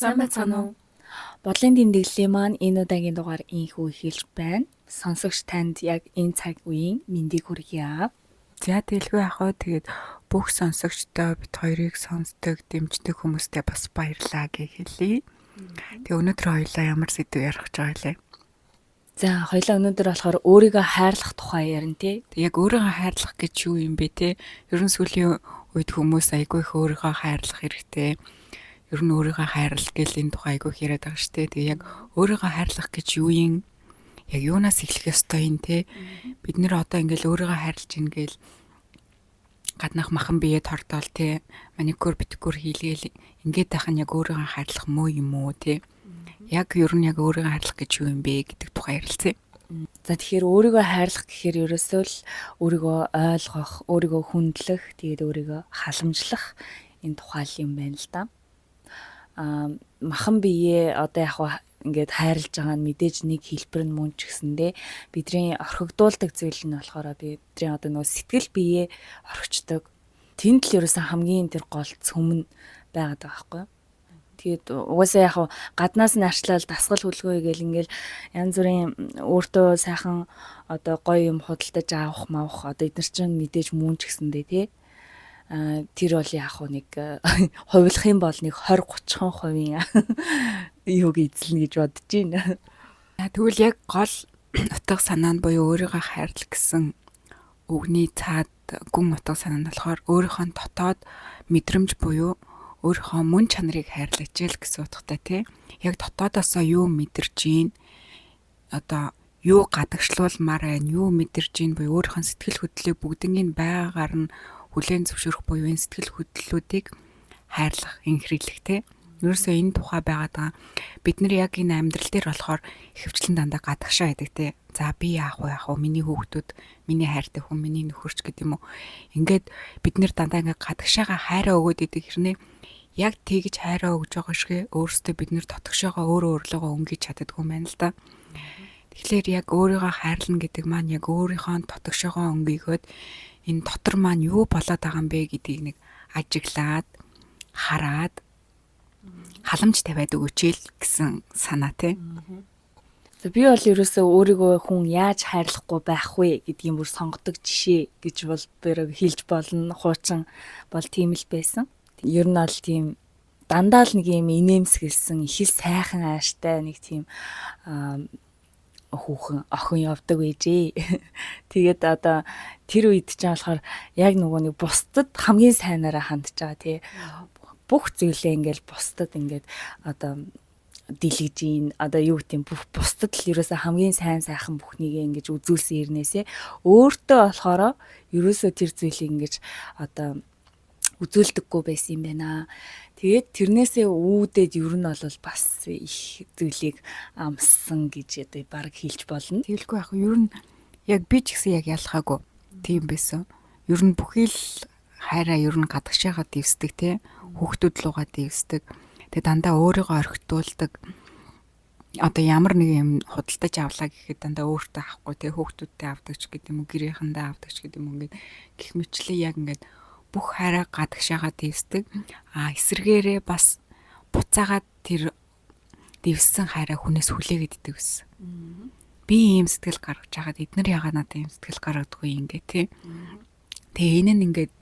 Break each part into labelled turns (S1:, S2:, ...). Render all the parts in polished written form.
S1: Сайн байцгаана уу? Бодлын тэмдэглэлийн маань энэ удаагийн дугаар инхүү эхэлж байна. Сонсогч танд яг энэ цаг үеийн мэндийг хүргье.
S2: За тэлгүй ахаа тэгээд бүх сонсогчдоо бид хоёрыг сонсдог, дэмждэг хүмүүстээ бас баярлалаа гэж хэлье. Тэгээ өнөөдөр хоёлаа ямар сэдв ярих гэж байгаа лээ.
S1: За хоёлаа өнөөдөр болохоор өөрийгөө хайрлах тухай ярина тий.
S2: Яг өөрийгөө хайрлах гэж юу юм бэ те? Ерөн сүүлийн үед хүмүүс айгүй их өөрийгөө хайрлах хэрэгтэй. Ер нь өөрийгөө хайрлах гэл энэ тухай айгүй их яриад байгаа шүү дээ. Тэгээ яг өөрийгөө хайрлах гэж юу юм? Яг юунаас эхлэх ёстой юм те? Бид нэр одоо ингээл өөрийгөө хайрлаж ийн гэл гаднах махан бие тордоол те маникюр битгүр хийлгээл ингээд байх нь яг өөрийгөө хайрлах муу юм уу те? Яг ер нь яг өөрийгөө хайрлах гэж юу юм бэ гэдэг тухай ярилцъя.
S1: За тэгэхээр өөрийгөө хайрлах гэхээр ерөөсөө л өөрийгөө ойлгох, өөрийгөө хүндлэх, тэгээд өөрийгөө халамжлах энэ тухай юм байна л да. Махан бие одоо яг ингээд хайрлаж байгаа нь мэдээж нэг хэлбэр нь мөн ч гэсэндээ бидний орхигдуулдаг зүйл нь болохоор бидний одоо нөгөө сэтгэл биеэ орхичдаг. Тэнд л ерөөсөн хамгийн тэр гол цөмн байгаад байгаа байхгүй юу? Тэгээд угаасаа яг гаднаас нь арчлал дасгал хөдөлгөөн гээл ингээл янз бүрийн өөртөө сайхан одоо гоё юм худалдаж авах мавах одоо эдгээр чинь мэдээж мөн ч гэсэндээ тий. Тэр бол яг нэг хувилах юм бол нэг 20-30% юуг эзэлнэ гэж бодож байна.
S2: Тэгвэл яг гол утга санаа нь буюу өөрийгөө хайрлах гэсэн үгний цаад гүн утга санаа нь болохоор өөрийнхөө дотоод мэдрэмж буюу өөрийнхөө мөн чанарыг хайрлаж ил гэсэн утгатай тий. Яг дотоодоосоо юу мэдэрж гин одоо юу гадагшлуулмаар байна, юу мэдэрж гин буюу өөрийнхөө сэтгэл хөдлөлийг бүгднийг байгаагаар нь хүлээн зөвшөөрөх буюу энэ сэтгэл хөдлөлүүдийг хайрлах, инхрийлэх тий. Ерөөсөө энэ тухай байгаа. Бид нар яг энэ амьдрал дээр болохоор ихэвчлэн дандаа гадагшаа байдаг тий. За би яах вэ? Миний хүүхдүүд, миний хайртай хүн, миний нөхөрч гэдэг юм уу. Ингээд бид нар дандаа ингээд гадагшаага хайраа өгөөд идэг хэрнээ яг тэгж хайраа өгж байгаа шигэ өөрөөсөө бид нар дотгошоогоо өөрөөгөө өнгөж чаддаггүй юм байна л да. Тэгэхээр яг өөрийгөө хайрлна гэдэг маань яг өөрийнхөө дотгошоогоо өнгийгөөд энэ дотор маань юу болоод байгаа юм бэ гэдгийг нэг ажиглаад хараад халамж тавиад өгөөч л гэсэн санаа тий.
S1: Би бол ерөөсөө өөрийгөө хүн яаж хайрлахгүй байх вэ гэдгийг бүр сонгодог жишээ гэж бол хэлж болно. Хуучин бол тийм л байсан. Ер нь бол тийм дандаа л нэг юм инээмсэглсэн их л сайхан ааштай нэг тийм хүүхэн охин явдаг байжээ. Тэгээд одоо тэр үед ч болохоор яг нөгөө нэг бусдад хамгийн сайнараа хандж байгаа тий. Бүх зүйлээ ингээл бусдад ингээд одоо дэлгэж ийн одоо юу гэдэм бүх бусдад л ерөөсөө хамгийн сайхан бүхнийг ингэж үзүүлсэн ирнээсээ өөртөө болохоро ерөөсөө тэр зүйлийг ингэж одоо үзүүлдэггүй байсан юм байна. Тэгээд тэрнээсээ үүдээд ер нь бол бас их зүйлийг амссан гэж одоо баг хэлж болно.
S2: Тэгэлгүй яг ер нь яг би ч гэсэн яг ялхаагүй тийм байсан. Ер нь бүхий л хайраа ер нь гадагшаага дэвсдэг тий. Хүүхдүүд лугаа дэвсдэг. Тэгээ дандаа өөрийгөө орхитуулдаг. Одоо ямар нэг юм худалдаж авлаа гэхэд дандаа өөртөө авахгүй тий. Хүүхдүүдтэй авдаг ч гэдэг юм уу, гэрээхэндээ авдаг ч гэдэг юм уу ингээд гэх мэтлээ яг ингээд бүх хайраа гадагшаага дэвсдэг. Эсэргээрээ бас буцаагаад тэр дэвссэн хайраа хүнээс хүлээгээд идэг гэсэн. Би ийм сэтгэл гаргаж хагаад эднэр ягаа надад ийм сэтгэл гаргадаггүй ингээ тий. Тэгээ энэ нь ингээд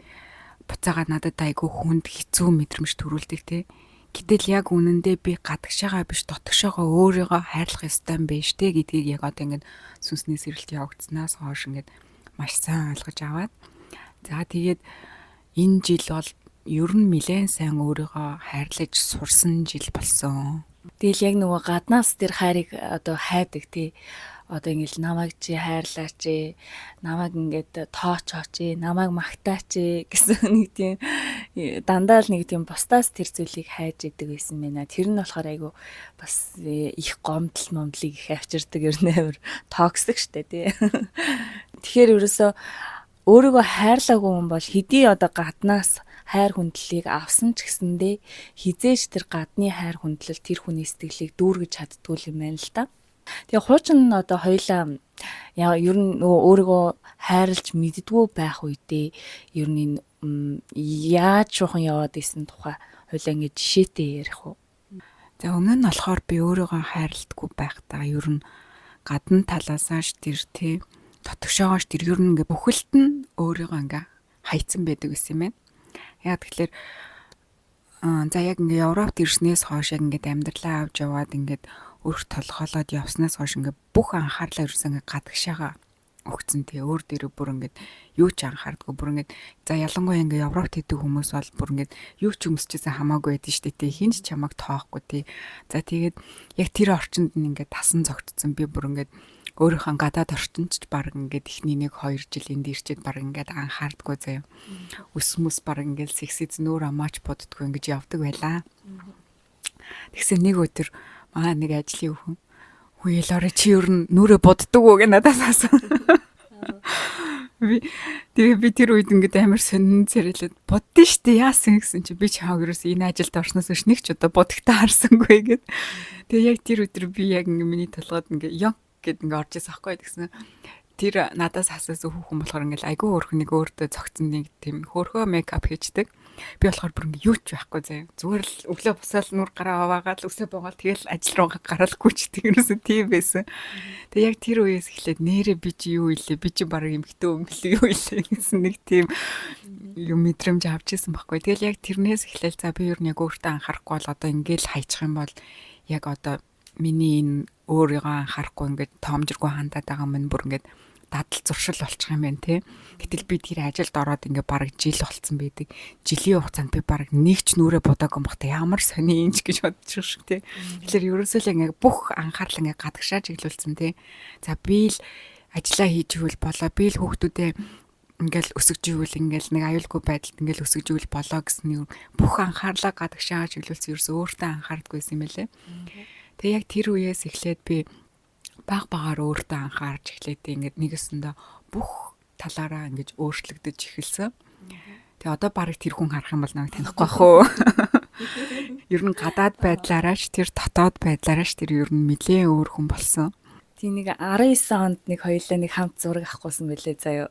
S2: буцаагаад надад айгүй хүнд хэцүү мэдрэмж төрүүлдэг тий. Гэтэл яг үнэндээ би гадагшаага биш дотгошоогоо өөрийгөө хайрлах ёстой юм байна штэ гэдгийг яг одоо ингээд сүнсний сэрэлт явагдсанаас хойш ингээд маш сайн ойлгож аваад за тэгээд энэ жил бол ер нь нэлээд сайн өөрийгөө хайрлаж сурсан жил болсон.
S1: Тэгэл яг нөгөө гаднаас тэр хайрыг одоо хайдаг тий. Одоо ингээл намайг чи хайрлаач, намайг ингээд тоочооч, намайг магтаач гэсэн нэг тийм дандаа л нэг тийм бусдаас тэр зүйлийг хайж идэг байсан байна. Тэр нь болохоор айгу бас их гомдол их авчирдаг ер нь амар токсик штэ тий. Тэгэхээр ерөөсөө өөрийгөө хайрлаагүй хүн бол хэдий одоо гаднаас хайр хүндлэлийг авсан ч гэсэндээ хизээж тэр гадны хайр хүндлэл тэр хүний сэтгэлийг дүүргэж чаддгүй юм байна л да. Тэгээ хуучин одоо хоёлаа ер нь өөрийгөө хайрлж мэддгүү байх үедээ ер нь яаж шуухан яваад исэн тухай хоёлаа ингэ жишээтэй ярих уу?
S2: За өмнө нь болохоор би өөрийгөө хайрладаггүй байхдаа ер нь гадна талаасааш тэр тий дотгошоогоош тэр ер нь ингээ бүхэлд нь өөрийгөө ингээ хайцсан байдаг гэсэн юм байна. Яг тэгэхээр за яг ингээ Европт ирснээс хойш яг ингээд амьдралаа авч яваад ингээд өөрт толгоолоод явснаас хойш ингээ бүх анхаарлаа ерөөсөө ингээ гадагшаага өгцөн тий өөр дээрээ бүр ингээд юу ч анхаардгүй бүр ингээд за ялангуяа ингээ Европт идэг хүмүүс бол бүр ингээд юу ч өмсчээсэн хамаагүй байдэн штэ тий хинч чамайг тоохгүй тий за тэгээд яг тэр орчинд нь ингээд тасан зогтцсон би бүр ингээд өөрийнхөө гадаад орчинд ч баг ингээд ихний 1-2 жил энд ирчээд баг ингээд анхаардгүй заяа өс мөс баг ингээд сексэз нөр амаач боддгоо ингэж явдаг байлаа. Тэгсэн нэг өдөр маа нэг ажлын хүн Хуйлаарэ чи ер нь нүрэ боддог уу гэ надаас асуусан. Тэгээ би тэр үед ингээд амар сонин царилаад боддоо штэ яасан гэсэн чи би чааг ерөөс энэ ажилд орсноос өш нэг ч удаа бодогтой харсангүй гэд. Тэгээ яг тэр өдөр би яг ингээд миний толгойд ингээд ёг гэд ингээд орж ирсэн аахгүй гэсэн. Тэр надаас асуусан хүүхэн болохоор ингээд айгүй өөрхнийг өөртөө цогцсон нэг тийм хөөрхөө мейкап хийждэг. Би болохоор бүр ингээ юу ч байхгүй заяа. Зүгээр л өглөө босаал нүр гараа аваагаад өсөө боогаал тэгэл ажил руу гараад гүйчдэг юмсэн тийм байсан. Тэгээ яг тэр үеэс эхлээд нэрэ би чи юу илээ би чи бараг эмхтэн өмлөө юу илээ гэсэн нэг тийм юм мэдрэмж авч ирсэн байхгүй. Тэгэл яг тэрнээс эхлээл за би ер нь яг өөртөө анхаарахгүй бол одоо ингээл хайчих юм бол яг одоо миний энэ өөрийгөө анхаарахгүй ингээд тоомжиргүй хандаад байгаа мань бүр ингээд дадал зуршил болчих юм байна тий. Гэтэл би тэр ажилд ороод ингээ бараг жил болцсон байдаг. Жилийн хугацаанд би бараг нэг ч нүрэ бодоагүй юм бахта ямар сони инж гэж бодчих шиг тий. Тэгэхээр ерөөсөө л ингээ бүх анхаарал ингээ гадагшаа чиглүүлсэн тий. За би л ажиллаа хийж ивэл болоо. Би л хүүхдүүдээ ингээл өсөж ивэл ингээл нэг аюулгүй байдалд ингээл өсөж ивэл болоо гэсэн бүх анхаарлаа гадагшаа чиглүүлсэн ерөөсөө өөртөө анхаардаггүйсэн юм байлээ. Тэгээ яг тэр үеэс эхлээд би баг багаар өөртөө анхаарч эхлээд ингээд нэгэсэндээ бүх талаараа ингэж өөрчлөгдөж эхэлсэн. Тэгээ одоо барыг тэр хүн харах юм бол намайг танихгүй бах уу. Ер нь гадаад байдлаараач тэр дотоод байдлаараач тэр ер нь нэлээ өөр хүн болсон.
S1: Тийм нэг 19 онд нэг хоёлаа нэг хамт зураг авахгүйсэн байлээ заяа.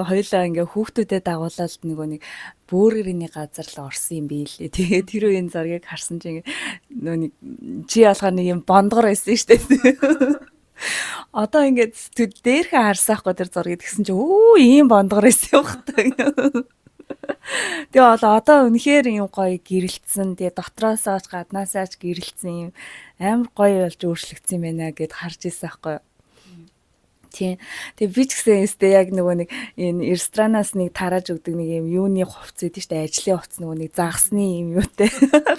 S1: Хоёлаа ингээ хүүхдүүдэд дагуулаад нөгөө нэг бөөргөрийн газар л орсон юм бийлээ. Тэгээ тэр үеийн зургийг харсан чинь нөгөө нэг чи болохоор нэг юм бондгор байсан шүү дээ. Одоо ингээд дээрхээ харсаахгүй тэр зургийг тэгсэн чинь өө ийм бондгор байсан юм байна. Тэгээ одоо үнэхээр юм гоё гэрэлтсэн. Тэгээ дотроосоо ч гаднаасаа ч гэрэлтсэн юм амар гоё болж өөрчлөгдсөн юм байна гэд харж ирсэн байхгүй юу. Тийм. Тэгээ би ч гэсэн өстэй яг нөгөө нэг энэ ресторанаас нэг тарааж өгдөг нэг юм юуны хувцс гэдэг чинь ажлын хувцс нөгөө нэг загсны юм юутай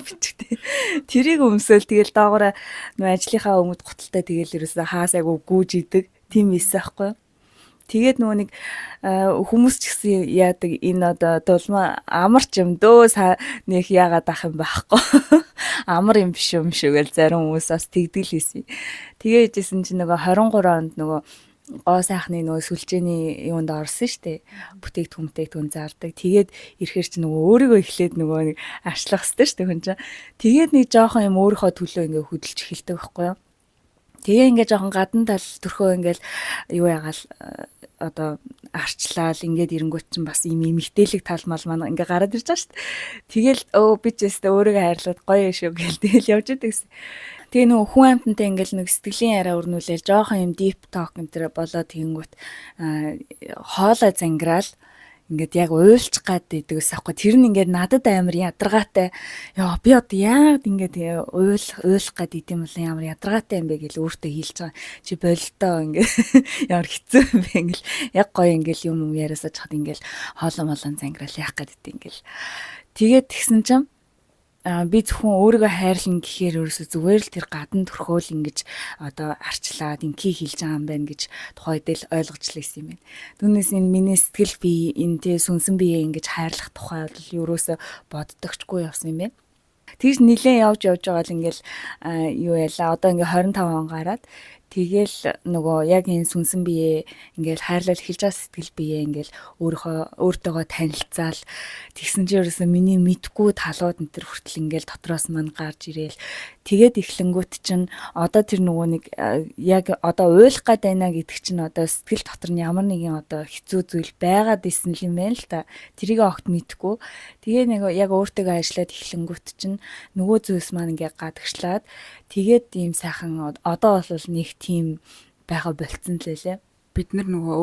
S1: бичгтэй. Тэрийг өмсөөл тэгэл доогоороо нөгөө ажлынхаа өмд гуталтай тэгэл ерөөсөө хаасайг гүүж идэг. Тийм байсан байхгүй юу. Тэгээд нөгөө нэг хүмүүс ч гэсэн яадаг энэ одоо дулмаа амарч юм дөө нэг яагаад ах юм байхгүй. Амар юм биш юм шүү гэж зарим хүмүүс бас тэгдэл хийсэн. Тэгээд ижсэн чинь нөгөө 23 онд нөгөө гоо сайхны нөгөө сүлжээний юунд орсон штэ. Бүтээгдэхүүн зардаг. Тэгээд ирэхэр чи нөгөө өөрийгөө эхлээд нөгөө нэг арчлах хэвчтэй штэ хүн чинь. Тэгээд нэг жоохон юм өөрийнхөө төлөө ингээ хөдөлж эхэлдэг байхгүй юу. Тэгээ ингээ жоохон гадна тал төрхөө ингээл юу ягаал одоо арчлал ингээд ирэнгүүт чинь бас юм эмгтээлэг тал мал маань ингээ гараад ирж байгаа шүү дээ. Тэгэл би ч өстө өөрийгөө хайрлаад гоё шүү гээл тэгэл явж идэг гэсэн. Тэгээ нөгөө хүн амьтантай ингээл нэг сэтгэлийн яриа өрнүүлээл жоохон юм deep talk энэ төр болоод тэнгүүт хоолой зангираал ингээд яг уйлчих гад идэгс аахгүй тэр нь ингээд надад амар ядаргаатай яа би одоо яг ингээд уйлах гад идэм бол ямар ядаргаатай юм бэ гэж өөртөө хэлж байгаа чи болтоо ингээд ямар хэцүү юм бэ ингээд яг гоё ингээд юм яриасаж хад ингээд хоолой молон зангираал яах гад идэв ингээд тэгээд тэгсэн чинь би зөвхөн өөрийгөө хайрлана гэхээр ерөөсө зүгээр л тэр гадна төрхөөл ингэж одоо арчлаад инкий хэлж байгаа юм байна гэж тухайд л ойлгож лээсэн юм байна. Түүнээс энэ миний сэтгэл бие энэ тэ сүнсэн бие ингэж хайрлах тухай бол ерөөсө боддогчгүй явсан юм байна. Тэгж нилээн явж байгаа л ингээл юу яла одоо ингээ 25 он гараад тэгэл нөгөө яг энэ сүнсэн бие ингээл хайрлал эхэлж байгаа сэтгэл бие ингээл өөртөөгөө танилцаал тэгсэн чинь ерөөсөө миний мэдгүй талууд энэ төр хүртэл ингээл дотроос мань гарч ирээл Тэгээд эхлэнгүүт чинь одоо тэр нөгөө нэг яг одоо уйлах гад байна гэдэг чинь одоо сэтгэл дотор нь ямар нэгэн одоо хэцүү зүйл байгаад исэн юм байна л та. Тэрийг огт мэдэхгүй. Тэгээ нэг яг өөртөө ажиллаад эхлэнгүүт чинь нөгөө зүйлс маань ингээ гадагшлаад тэгээд ийм сайхан одоо бол нэг тийм байгаа болцсон л лээ.
S2: Бид нар нөгөө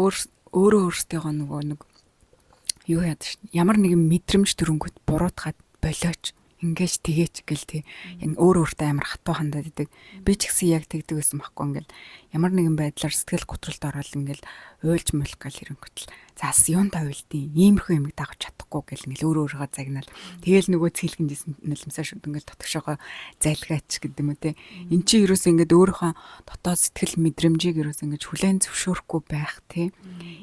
S2: өөрөө өөртөөгөө нөгөө нэг юу яадаг шин. Ямар нэгэн мэдрэмж төрөнгөд буруутгаад болооч ингэж тэгээч гэл тий. Яг өөртөө амар хатуу хандаад идэг. Би ч гэсэн яг тэгдэг байсан байхгүй ингээл ямар нэгэн байдлаар сэтгэл готролд ороод ингээл уйлж мулах гэл хэрэнгөтл. Заас юунда уйлдیں۔ Иймэрхүү юм дагаж чадахгүй гэл ингээл өөрөөгөө загнаал. Тэгэл нөгөө цэлгэндсэн нулимсаа шууд ингээл дотгошоогоо зайлгаач гэдэг юм үү тий. Эн чинь ерөөс ингээд өөрийнхөө дотоод сэтгэл мэдрэмжийг ерөөс ингээд хүлээн зөвшөөрөхгүй байх тий.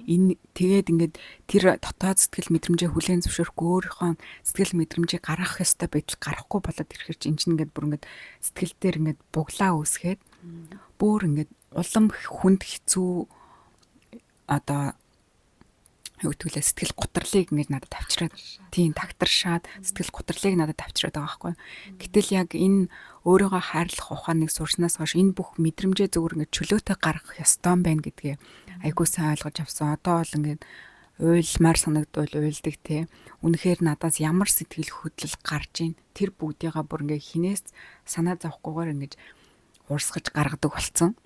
S2: Энэ тэгээд ингээд тэр дотоод сэтгэл мэдрэмжээ хүлээн зөвшөөрөхгүй өөрийнхөө сэтгэл мэдрэмжийг гаргах ёстой байтал гарахгүй болоод ирэхэр чинь ингээд бүр ингээд сэтгэл дээр ингээд буглаа үүсгээд бүр ингээд улам хүнд хэцүү одоо юу гэдгэлээ сэтгэл гутралыг ингэж надад авчираад тийм тагтаршаад сэтгэл гутралыг надад авчираад байгаа байхгүй. Гэтэл яг энэ өөрийгөө хайрлах ухааныг сурснаас хойш энэ бүх мэдрэмжээ зөвөр ингэж чөлөөтэй гаргах ёстой юм байна гэдгээ айгуу сайн ойлгож авсан. Одоо бол ингэж уйлмаар санагдвал уйлдаг те. Үнэхээр надаас ямар сэтгэл хөдлөл гарч ийн тэр бүгдийгээ бүр ингэ хинээс санаа зовхгүйгээр ингэж урсгаж гаргадаг болсон.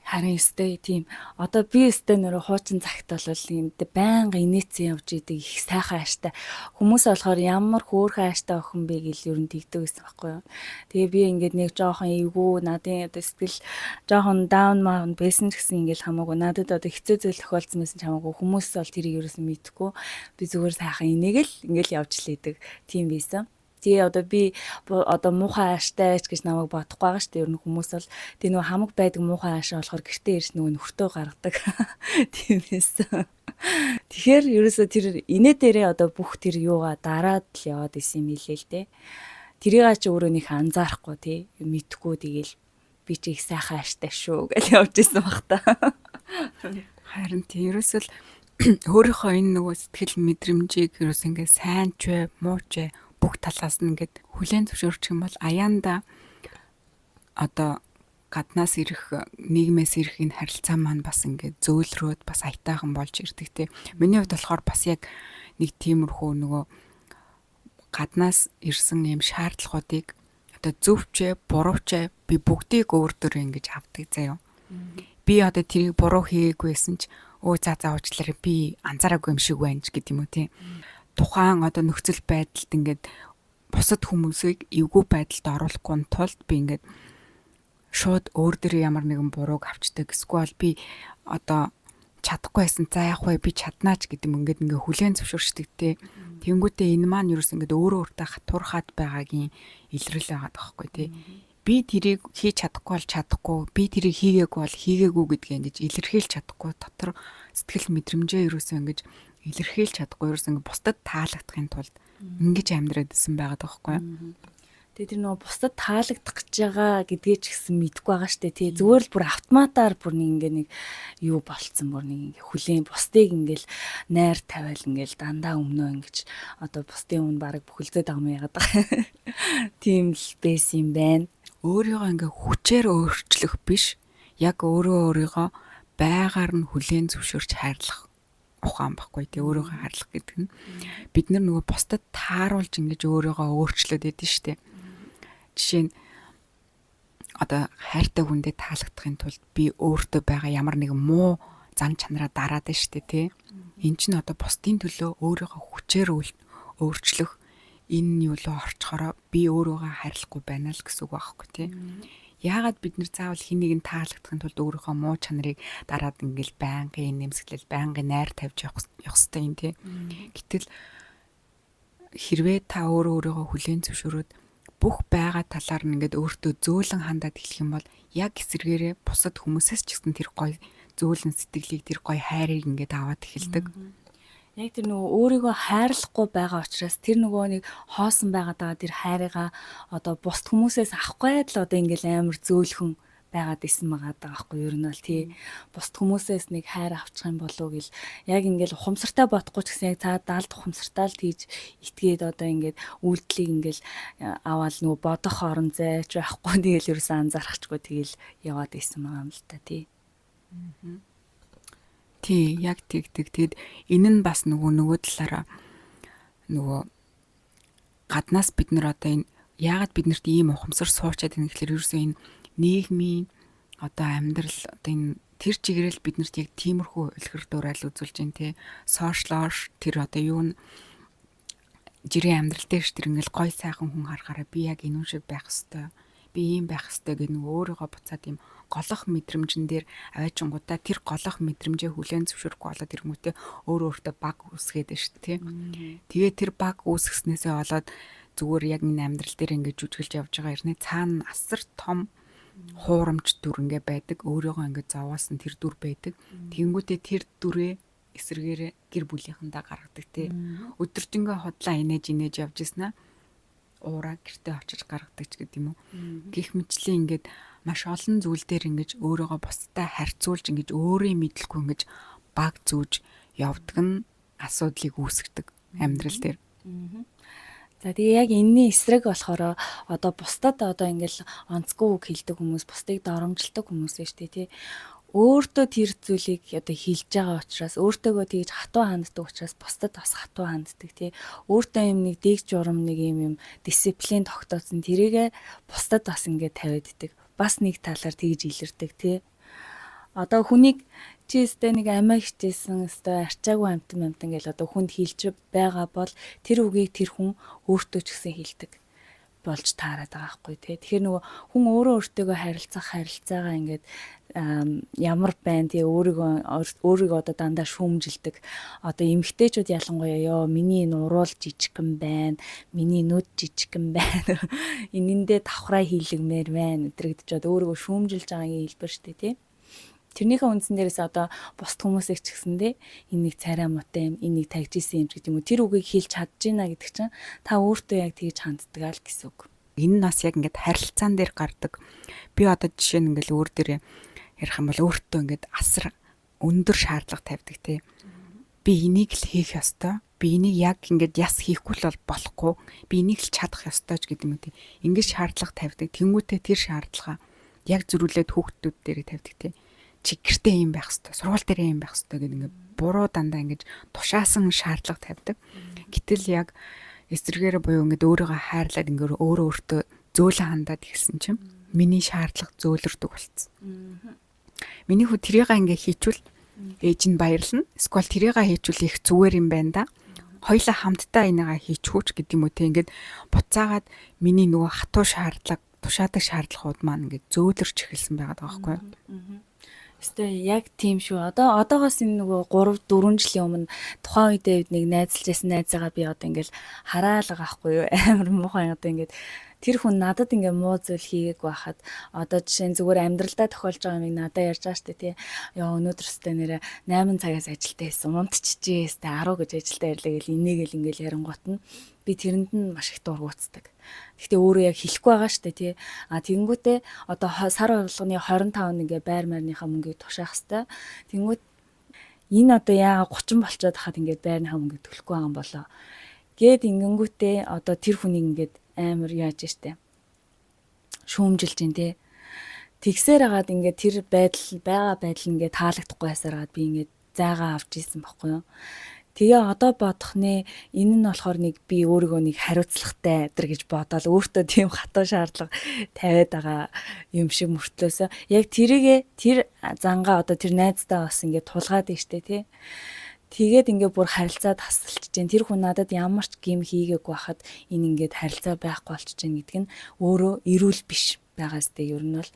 S1: Харин өстэй тийм одоо би өстэй нөрө хуучин цагт бол юм байнга инээцэн явж идэг их сайхан ааштай хүмүүс болохоор ямар хөөрхөн ааштай охин бэ гэл ер нь тэгдэг байсан байхгүй юу. Тэгээ би ингээд нэг жоохон эвгүй надын одоо сэтгэл жоохон даун маун байсан ч гэсэн ингээд хамаагүй надад одоо хэцүү зүйл тохиолдсон байсан ч хамаагүй хүмүүс бол тэрийг ерөөсөн мэдэхгүй би зүгээр сайхан инээгээл ингээд явж лээдэг тийм байсан. Тэгээ одоо би одоо муухай ааштай ч гэж намайг бодохгүй байгаа шүү дээ. Ер нь хүмүүс бол тэг нөгөө хамаг байдаг муухай аашаа болохоор гэртээ ирж нөгөө нөхртөө гаргадаг. Тийм байсан. Тэгэхээр ерөөсө тэр инээ дээрээ одоо бүх тэр юугаа дараад л яваад исэн юм хэлээ л дээ. Тэрийг ч өөрөө нэг анзаарахгүй тий мэдхгүй тэгэл би ч их сайхан ааштай шүү гэж явж исэн баг та.
S2: Харин тийм ерөөсөө л өөрийнхөө энэ нөгөө сэтгэл мэдрэмжийг ерөөс ингэ сайн ч вэ, муу ч вэ бүх талаас нь ингээд хүлээн зөвшөөрчих юм бол аяанда одоо гаднаас ирэх нийгмээс ирэх энэ харилцаа маань бас ингээд зөөлрөөд бас аятайхан болж ирдэг те. Миний хувьд болохоор бас яг нэг тиймэрхүү нөгөө гаднаас ирсэн юм шаардлагуудыг одоо зөвч бурууч би бүгдийг өөртөө ингэж авдаг заяа. Би одоо тэрийг буруу хийгээгүй байсан ч өө за уучлаарай би анзаараагүй юм шиг байна ч гэдэг юм уу те. Тухайн одоо нөхцөл байдалд ингээд бусад хүмүүсийг эвгүй байдалд оруулахгүй тулд би ингээд шууд өөр дөрөө ямар нэгэн бурууг авчдаг. Эсвэл би одоо чадахгүй байсан. За яах вэ? Би чаднаач гэдэг юм ингээд хүлээн зөвшөөрчдөг те. Тэнгүүтээ энэ маань юу гэсэн ингээд өөрөө өөртөө хатуурхаад байгаагийн илрэл байгаа тоххой те. Би тэрийг хийж чадахгүй бол чадахгүй, би тэрийг хийгээгүй бол хийгээгүй гэдгээ ингэж илэрхийлж чадахгүй дотор сэтгэл мэдрэмжээ ерөөсөө ингэж илэрхийлж чадахгүй ерөөс ингэ бусдад таалагдахын тулд ингэж амьдраад исэн байгаа тоххой.
S1: Тэгээ тэр нөгөө бусдад таалагдах гэж байгаа гэдгээ ч гэсэн мэдэхгүй байгаа штэ тий. Зүгээр л бүр автоматар бүр нэг юу болцсон бүр нэг хүлээн бусдыг ингээл найр тавиал ингээл дандаа өмнөө ингэж одоо бусдын өмнө баг бүхэлдээд байгаа юм яагаад байгаа. Тийм л байсан юм байна.
S2: Өөрийгөө ингээ хүчээр өөрчлөх биш. Яг өөрийгөө байгаар нь хүлээн зөвшөөрч хайрлах ухаан баггүй тий өөрийгөө хайрлах гэдэг нь бид нар нөгөө бусдад тааруулж ингэж өөрийгөө өөрчлөөд идэв штэ. Жишээ нь одоо хайртай хүндээ таалагдахын тулд би өөртөө байгаа ямар нэгэн муу зан чанараа дараад байна штэ тий. Энд чинь одоо бусдын төлөө өөрийгөө хүчээр өөрчлөх энэ юу руу орчхороо би өөрийгөө хайрлахгүй байна л гэсэн үг байхгүй тий. Яагаад бид нэр заавал хин нэг нь таалагдахын тулд өөрийнхөө муу чанарыг дараад ингээл байнгын нэмсгэлэл байнгын найр тавьж явах ёстой юм тий. Гэтэл хэрвээ та өөрийгөө хүлээн зөвшөөрөөд бүх байгаа талаар нь ингээд өөртөө зөөлөн хандаад эхлэх юм бол яг эсэргээрээ бусад хүмүүсээс ч гэсэн тэр гоё зөөлөн сэтгэлийг тэр гоё хайрыг ингээд аваад эхэлдэг.
S1: Яг тэр нөгөө өөрийгөө хайрлахгүй байгаа учраас тэр нөгөө нэг хоосон байгаад байгаа тэр хайрыгаа одоо бусд хүмүүсээс авахгүй л одоо ингээл амар зөөлхөн байгаад исэн байгаа даахгүй юу? Ер нь бол тий бусд хүмүүсээс нэг хайр авчих юм болов гэл яг ингээл ухамсартай бодохгүй ч гэсэн яг цаад даалд ухамсартай л тийж итгээд одоо ингээд үйлдэлийг ингээл аваад нөгөө бодох орон зайч байхгүй тэгэл ерөөсөө анзаарахчгүй тэгэл яваад исэн байгаа юм л та тий.
S2: Тий, яг тэгдэг. Тэгэд энэ нь бас нөгөө талаараа нөгөө гаднаас бид нар одоо энэ яагаад биднэрт ийм ухамсар суучаад байна гэхээр ерөөсөө энэ нийгмийн одоо амьдрал одоо энэ тэр чигээрэл биднэрт яг тиймэрхүү үлгэр дуурайл үзүүлж байна те. Сошиалор тэр одоо юу н жирийн амьдрал дээр ч тэр ингээл гой сайхан хүн харахаараа би яг энэ шиг байх хэвээр би ийм байх хэвээр гэх нэг өөрийгөө буцаад ийм голох мэдрэмжэн дээр аваачингуудаа тэр голох мэдрэмжээ хүлээн зөвшөөрөхгүй болоод ирэнгүүтээ өөрөө өөртөө баг үүсгээд байна шүү дээ тийм. Тэгээ тэр баг үүсгэснээсээ болоод зүгээр яг энэ амьдрал дээр ингээд жүжиглж явж байгаа хэрнээ цаана асар том хуурамч дүр ингээ байдаг өөрийгөө ингээ зовоосон тэр дүр байдаг. Тэгэнгүүтээ тэр дүрээ эсэргээрээ гэр бүлийнхэндээ гаргадаг тийм. Өдөржингөө хотлоо инээж явж ирсэн аа уураа гэртээ очиж гаргадаг ч гэдэг юм уу. Гэх мэтлийн ингээд маш олон зүйл дээр ингэж өөрийгөө бусдад харьцуулж ингэж өөрийн мэдлгүй ингэж баг зүүж явдаг нь асуудлыг үүсгдэг амьдрал дээр.
S1: За тэгээ яг энэний эсрэг болохоор одоо бусдад одоо ингээл онцгүй үг хэлдэг хүмүүс, бусдыг доромжилдог хүмүүс шүү дээ тий. Өөртөө тэр зүйлийг одоо хэлж байгаа учраас өөртөөгөө тэгж хатуу ханддаг учраас бусдад бас хатуу ханддаг тий. Өөртөө юм нэг дэг журам нэг юм дисциплин тогтоосон тэрийгэ бусдад бас ингээд тавиад идэг. Бас нэг талаар тэгж илэрдэг тий. Одоо хүнийг чи өстэй нэг амиа хичээсэн өстэй арчаагүй амтан гэл одоо хүнд хэлж байгаа бол тэр үгийг тэр хүн өөртөө ч гэсэн хэлдэг болж таарад байгаа байхгүй тий. Тэгэхээр нөгөө хүн өөрөө өөртөөгөө харилцаагаа ингээд ямар байна тий өөрийгөө одоо дандаа шүүмжилдэг. Одоо эмэгтэйчүүд ялангуяа ёо миний энэ уруул жижигхэн байна, миний нүд жижигхэн байна. Энэндээ давхраа хийлгмээр байна өдрөгдөж өөрийгөө шүүмжилж байгаагийн хэлбэр шүү дээ тий. Тэрнийхээ үндсэн дээрээс одоо бусд хүмүүсийг ч гэсэндээ энэ нэг царай муутай юм, энэ нэг тагж исэн юм ч гэдэг юм уу. Тэр үгийг хэлж чадж байна гэдэг чинь та өөртөө яг тэгж ханддаг л гэсэн үг.
S2: Энэ нас яг ингээд харилцаан дээр гардаг. Би одоо жишээ нь ингээд өөр дээр ярих юм бол өөртөө ингээд асар өндөр шаардлага тавьдаг тий. Би энийг л хийх ёстой. Би энийг яг ингээд яс хийхгүй л болохгүй. Би энийг л чадах ёстой ч гэдэг юм тий. Ингээд шаардлага тавьдаг. Тэнгүүтээ тэр шаардлага яг зөрүүлээд хүүхдүүд дээр тавьдаг тий. Чи гэртээ юм байх хэвээр, сургууль дээр юм байх хэвээр гэдэг ингээд буруу дандаа ингэж тушаасан шаардлага тавьдаг. Гэтэл яг эсэргээрээ буюу ингээд өөрийгөө хайрлаад ингээд өөртөө зөөлөн хандаад ирсэн чинь миний шаардлага зөөлрдөг болсон. Миний хүү тэрийг ингээд хийчүүл ээж нь баярлна. Эсвэл тэрийг хийчүүл их зүгээр юм байна да. Хоёлаа хамтдаа энийгээ хийчихүүч гэдэг юм үү те ингээд буцаагаад миний нөгөө хатуу шаардлага, тушаадаг шаардлагууд маань ингээд зөөлрч эхэлсэн байгаа байхгүй юу?
S1: Өстой яг тийм шүү. Одоогоос энэ нөгөө 3-4 жилийн өмнө тухайн үедээ нэг найзалж байсан найзаагаа би одоо ингээл хараалга байхгүй юу? Амар муухай одоо ингээд тэр хүн надад ингээ муу зүйл хийгээг байхад одоо жишээ нь зүгээр амьдралдаа тохиолж байгаа юм надад ярьж байгаа штэ тий. Яа өнөөдөр өстой нэрэ 8 цагаас ажилдаа байсан. Унтчихжээ өстой 10 гэж ажилдаа ирлээ гэл инээгээл ингээл ярингуут нь би тэрэнд нь маш их дургуутдаг. Гэхдээ өөрөө яг хэлэхгүй байгаа штэ тий. Тэгэнгүүтээ одоо сар болгоны 25 ингээ байр марныхаа мөнгийг тушаах хэвээр. Тэгэнгүүт энэ одоо яага 30 болчиход хахад ингээ байрныхаа мөнгийг төлөхгүй байгаа юм болоо. Гээд ингэнгүүтээ одоо тэр хүнийг ингээд амар яаж штэ шүүмжилж ин тэ тэгсээр хагаад ингээд тэр байдал ингээд таалагдахгүй байсараад би ингээд зайгаа авч ийсэн байхгүй юу. Тэгээ одоо бодох нэ энэ нь болохоор нэг би өөрийгөө нэг хариуцлагатай өдр гэж бодоод өөртөө тийм хатуу шаардлага тавиад байгаа юм шиг мөртлөөсөө яг тэр зангаа одоо тэр найздаа бас ингээд тулгаад ийштэй тий. Тэгээд ингээ бүр харилцаа тасалж जैन тэр хүн надад ямар ч гим хийгээг байхад энэ ингээд харилцаа байхгүй болчих जैन гэдэг нь өөрөө эрүүл биш байгаас тэ ер нь бол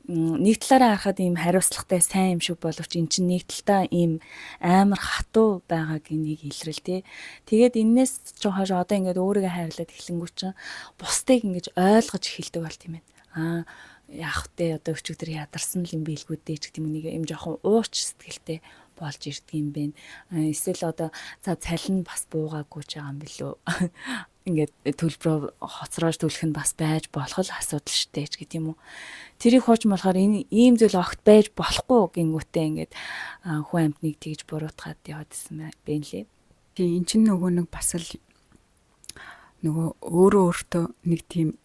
S1: нэг талаараа харахад ийм хариуцлагатай сайн юм шиг боловч эн чинь нэг талдаа ийм амар хатуу байгаагийн нэг илрэл тий. Тэгээд энээс ч хойш одоо ингээд өөрийгөө хайрлаад эхлэнгүү чинь бусдыг ингэж ойлгож эхэлдэг болт юм байна. Яах вэ одоо өчигдөр ядарсан л юм биелгүү дээ ч гэдэг юм нэг юм жоохон ууч сэтгэлтэй болж ирдэг юм бэ. Эсвэл одоо за цалин бас буугаагүй ч байгаа юм билүү. ингээд төлбөрөө хоцроож төлөх нь бас байж болох л асуудал штэ ч гэдэг юм уу. Тэрийг хууч болохоор энэ ийм зүйл огт байж болохгүй гингүүтээ ингээд хүн амьтныг тэгж буруутгаад яваадсэн байна лээ.
S2: Тэгээ эн чинь нөгөө нэг бас л нөгөө өөрөө өөртөө нэг тийм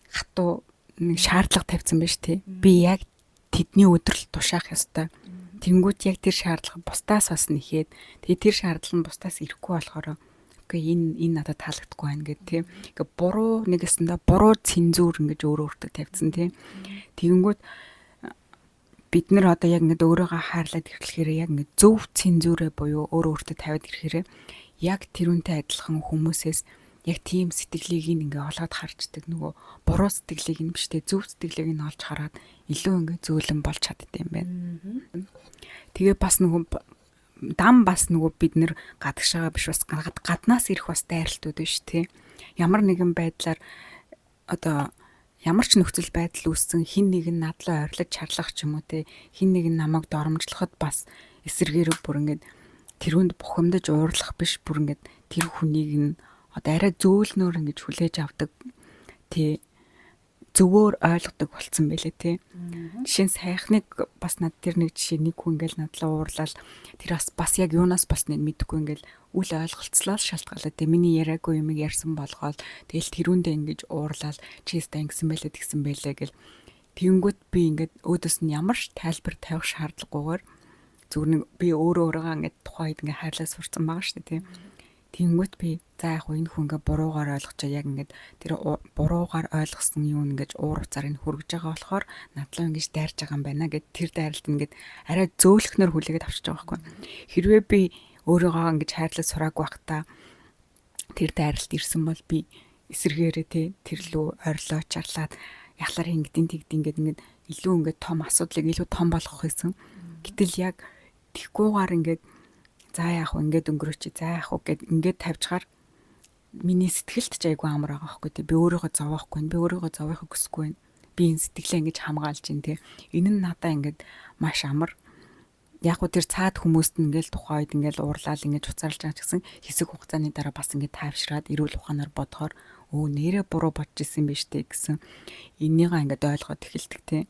S2: хатуу нэг шаардлага тавьсан байж тээ. Би яг тэдний өдрөл тушаах ёстой. Тэнгүүд яг тэр шаардлага бусдаас бас нэхэд тэгээ тэр шаардлага нь бусдаас ирэхгүй болохоор окей энэ надад таалагдахгүй байна гэдэг тийм. Ингээ буруу нэг өсөндөө буруу цензур ингэж өөрөө өөртөө тавьсан тийм. Тэнгүүд бид нар одоо яг ингэ өөрийгөө хаарлаад ирэхлээр яг ингэ зөв цензурэ буюу өөрөө өөртөө тавиад ирэхээр яг тэрүүнтэй адилхан хүмүүсээс яг тийм сэтгэлийг ингээ олоод харждаг нөгөө буруу сэтгэлийг нь биш те зөв сэтгэлийг нь олж хараад илүү ингээ зөөлөн болж чаддсан юм байна. Тэгээ бас нөгөө дам бас нөгөө бид нэр гадагшаага биш бас гаднаас ирэх бас дайралтууд биш те. Ямар нэгэн байдлаар одоо ямар ч нөхцөл байдал үүссэн хин нэг нь надлаа ойрлож чарлах ч юм уу те хин нэг нь намайг доромжлоход бас эсэргээрээ бүр ингээд тэрүүнд бухимдаж уурлах биш бүр ингээд тэр хүнийг нь одоо арай зөөлнөр ингэж хүлээж авдаг тий зөвөр ойлгодог болцсон байлээ тий. Жишээ нь сайхныг бас над тэр нэг жишээ нэг хүн ингээл надлаа уурлал тэр бас яг юунаас болсныг мэдэхгүй ингээл үл ойлголцлоо шалтгаалаа тий. Миний яриагүй юм ярьсан болгоол тэгэл тэрүүндээ ингэж уурлал чийс тангсан байлээ тэгсэн байлээ гэл тэгэнгүүт би ингээд өөдөөс нь ямар ч тайлбар тавих шаардлагагүйгээр зүгээр нэг би өөрийгөө ингээд тухайд ингээд хайрлаа сурцсан байгаа шүү дээ тий. Тэнгүүт би за яг энэ хүн ингээ буруугаар ойлгочоо яг ингээд тэр буруугаар ойлгосон юу ингэж уур уцаар нь хүргэж байгаа болохоор надлаа ингэж дайрж байгаа юм байна гэд тэр дайралт ингээд арай зөөлхнөр хүлээгээд авчиж байгаа байхгүй. Хэрвээ би өөрийгөө ингэж хайрлаж сураагүй байхдаа тэр дайралт ирсэн бол би эсэргээрээ тэр лүү ойрлоо чарлаад яхалаар ингэдин ингээд илүү ингээд том асуудлыг илүү том болгох гэсэн. Гэтэл яг тэгхгүйгээр ингээд за яах вэ ингээд өнгөрөөч за яах вэ гэд ингээд тавьчихаар миний сэтгэлд ч айгүй амар байгаа байхгүй тий би өөрийгөө зовоохгүй би өөрийгөө зовоохыг хүсэхгүй би энэ сэтгэлээ ингэж хамгаалж ин тий энэ нь надаа ингээд маш амар яг уу тэр цаад хүмүүст нь ингээд тухайд ингээд уурлал ингээд уцаарлаж байгаа ч гэсэн хэсэг хугацааны дараа бас ингээд тайвшраад эрүүл ухаанаар бодохоор өө нэрээ буруу бодож исэн юм биш тий гэсэн энийгээ ингээд ойлгоод эхэлдэг тий.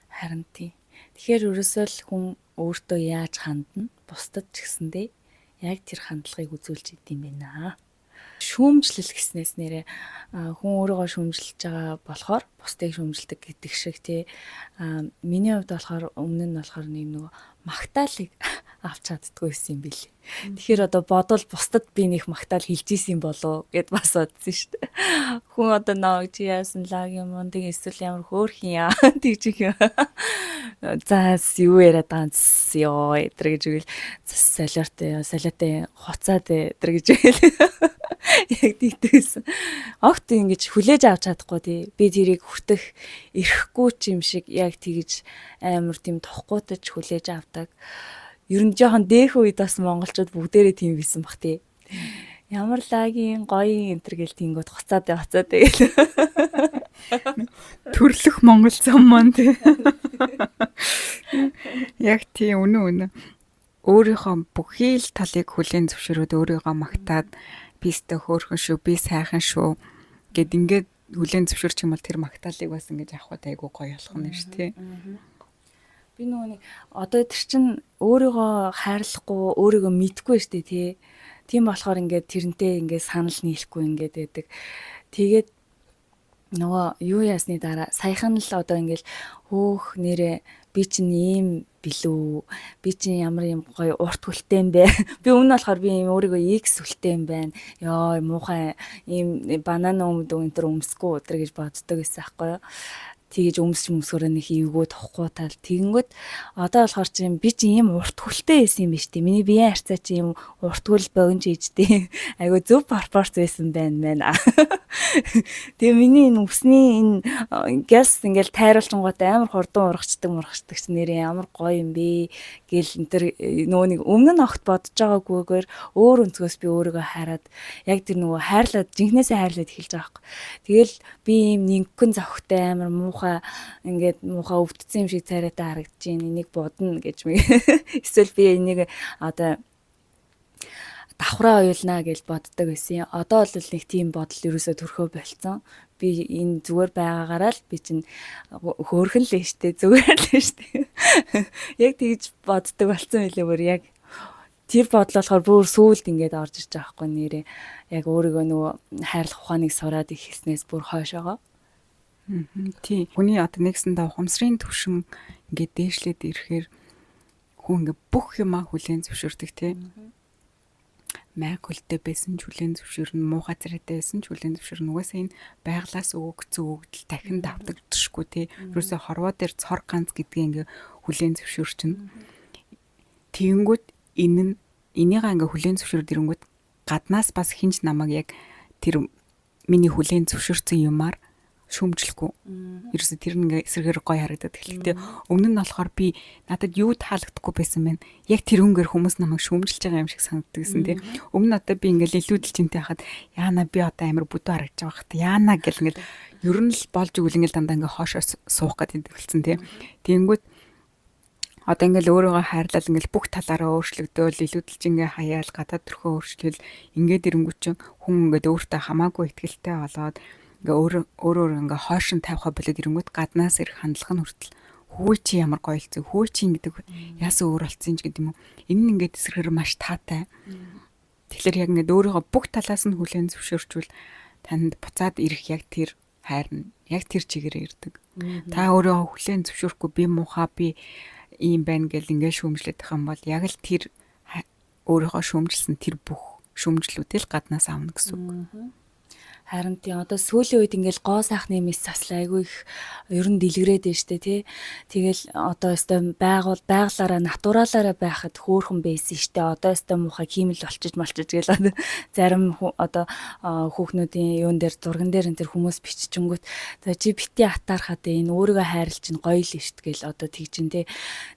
S1: Харин тий. Тэгэхээр ерөөсөө л хүн өөртөө яаж хандна бусдад ч гэсэндээ яг тэр хандлагыг үзүүлж идэм байна. Шүүмжлэл гэснээс нэрээ хүн өөрийгөө шүүмжилж байгаа болохоор бусдыг шүүмжилдэг гэдэг шиг тий. Миний хувьд болохоор өмнө нь болохоор нэг магтаалыг авч чаддгүй байсан юм билий. Тэгэхээр одоо бодвол бусдад би нэг магтаал хэлж ийсэн болов гэд бас бодсон шүү дээ. Хүн одоо намайг чи яасан лагийн мундыг эсвэл ямар хөөрхөн яа тэгж их за юу яриад байгаа ёо эдэр гэж үгэл солиотой хоцаад эдэр гэж үгэл яг тэгтээсэн. Огт ингэж хүлээж авч чадахгүй тий. Би тэрийг хүртэх ирэхгүй ч юм шиг яг тэгж амар тийм тохгүй хүлээж авдаг. Ер нь жоохон дээх үед бас монголчууд бүгдээрээ тийм байсан бах тий. Ямар лагийн гоё энтер гэл тэнгууд хоцаад тэгэл.
S2: Төрлөх монгол зам маань тий. Яг тийм үнэн. Өөрийнхөө бүхий л талыг хүлээн зөвшөөрөөд өөрийгөө магтаад бистэ хөөрхөн шүү, би сайхан шүү гэд ингээд хүлээн зөвшөөрч юм бол тэр магтаалыг бас ингэж авахд айгуу гоё болох нь шүү тий.
S1: Би нөгөө нэг одоо тэр чин өөрийгөө хайрлахгүй, өөрийгөө мэдгүй шүү дээ тий. Тийм болохоор ингээд тэрнтэй ингээд санал нийлэхгүй ингээд байдаг. Тэгээд нөгөө юу ясны дараа саяхан л одоо ингээд хөөх нэрэ би чинь ийм билүү, би чинь ямар юм гоё урт хүлтэй юм бэ. Би өмнө болохоор би ийм өөрийгөө X хүлтэй юм байна. Йоо муухай ийм банана өмдөр өмсгөө өдр гэж боддог байсан байхгүй юу. Тэгэж өмсгөрөө нэг эвгөө тохгүй тал тэгэнгүүт одоо болохоор чинь би чинь ийм урт хүлтэй байсан юм биш үү? Миний биеийн харьцаа чи ийм урт хүл богино ийжтэй. Айгу зөв пропорц байсан байна. Тэгээ миний энэ үсний энэ гэс ингээл тайруулчингууд амар хурдан урагчдаг чи нэрээ ямар гоё юм бэ гэл энэ төр нөгөө нэг өмнө нь огт бодож байгаагүйгээр өөр өнцгөөс би өөрийгөө хараад яг тэр нөгөө хайрлаад жинхнээсээ хайрлаад эхэлж байгаа байхгүй. Тэгэл би ийм нэгэн зовхтой амар муухай ингээд муухай өвдсөн юм шиг царайтай харагдаж байна. Энийг будна гэж мэг. Эсвэл би энийг одоо давхраа оюулнаа гэж боддог байсан. Одоо бол нэг тийм бодол ерөөсөө төрхөө болцсон. Би энэ зүгээр байгаагаараа л би чинь хөөрхөн л нь штэ зүгээр л нь штэ. Яг тэгж боддог болцсон байлээ бүр яг тэр бодол болохоор бүр сүүлд ингээд орж иж байгаа хгүй нэрээ. Яг өөрийгөө нөгөө хайрлах ухааныг сураад ихснээс бүр хойшоогоо.
S2: Тий. Хүний одоо нэгсэндээ ухамсарын түвшин ингээд дээшлээд ирэхээр хүн ингээд бүх юмаа хүлээн зөвшөөрдөг тий. Майг хөлтэй байсан ч хүлээн зөвшөөрнө, муухай царайтай байсан ч хүлээн зөвшөөрнө. Угаасаа энэ байглаас өгөгдсөн өгдөл дахин давтагдчихгүй тий. Юусе хорвоо дээр цор ганц гэдгийг ингээ хүлээн зөвшөөрчин. Тэгэнгүүт энийгээ ингээ хүлээн зөвшөөрөд ирэнгүүт гаднаас бас хинч намайг яг тэр миний хүлээн зөвшөөрсөн юмар шүүмжлэхгүй. Ерөөсө тэр ингээ эсрэгээр гоё харагдаад эхэлтээ. Өмнө нь болохоор би надад юу таалагдахгүй байсан байна. Яг тэр хөнгөр хүмүүс намайг шүүмжилж байгаа юм шиг санагддаг гэсэн тий. Өмнө одоо би ингээл илүүдэл чинтэй хахад яана би одоо амар бүдүү харагдаж байгаа хат. Яана гэл ингээл ер нь л болж игэл ингээл дандаа ингээ хоошоо суух гэдэг хэлсэн тий. Тэгэнгүүт одоо ингээл өөрийгөө хайрлал ингээл бүх талаараа өөрчлөгдөөл илүүдэлж ингээ хаяал гадаад төрхөө өөрчлөл ингээд ирэнгүүт чинь хүн ингээд өөртөө хамаагүй ихтгэлтэй болоод ингээ өөрөө ингээ хойшин тавихаа болоод ирэнгүүт гаднаас ирэх хандлага нь хүртэл хөөе чи ямар гоё л зү хөөе чи гэдэг яасан өөр болцсон ч гэдэг юм уу. Энэ нь ингээд эсрэгээр маш таатай. Тэгэхээр яг ингээд өөрийгөө бүх талаас нь хүлээн зөвшөөрчвөл танд буцаад ирэх яг тэр хайр нь яг тэр чигээрээ ирдэг. Та өөрийгөө хүлээн зөвшөөрөхгүй би муухай би ийм байна гэл ингээд шүүмжлэх юм бол яг л тэр өөрийгөө шүүмжилсэн тэр бүх шүүмжлүүдэл гаднаас авна гэсэн үг.
S1: Харин тий одоо сүүлийн үед ингээл гоо сайхны мис засал айгүй их ер нь дэлгэрээд байна штэ тий. Тэгэл одоо өстой байгалаараа натуралаараа байхад хөөхөн байсан штэ. Одоо өстой муухай химэл болчиж гэл зарим одоо хүүхнүүдийн юун дээр зурган дээр энэ хүмүүс биччихэнгүүт за чи бити атаархаад энэ өөрийгөө хайрлж чинь гоё л штэ гэл одоо тэгжин тий.